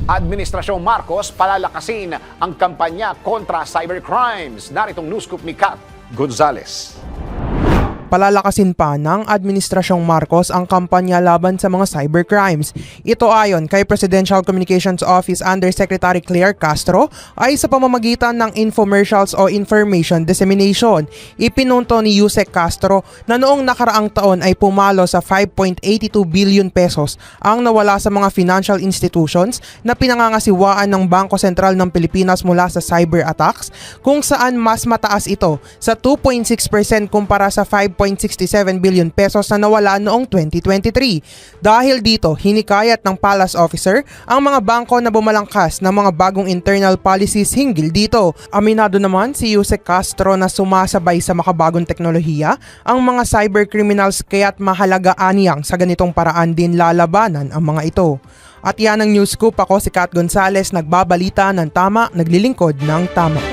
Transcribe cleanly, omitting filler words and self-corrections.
Administrasyong Marcos palalakasin ang kampanya kontra cybercrimes. Naritong news scoop ni Kat Gonzales. Palalakasin pa ng Administrasyong Marcos ang kampanya laban sa mga cybercrimes. Ito ayon kay Presidential Communications Office Undersecretary Claire Castro ay sa pamamagitan ng infomercials o information dissemination. Ipinunto ni Yusek Castro na noong nakaraang taon ay pumalo sa 5.82 billion pesos ang nawala sa mga financial institutions na pinangangasiwaan ng Bangko Sentral ng Pilipinas mula sa cyber attacks, kung saan mas mataas ito sa 2.6% kumpara sa 5.67 billion pesos na nawala noong 2023. Dahil dito, hinikayat ng Palace Officer ang mga bangko na bumalangkas ng mga bagong internal policies hinggil dito. Aminado naman si Yusek Castro na sumasabay sa makabagong teknolohiya ang mga cyber criminals, kaya't mahalaga aniyang sa ganitong paraan din lalabanan ang mga ito. At yan ang news scoop. Ako si Kat Gonzales, nagbabalita ng tama, naglilingkod ng tama.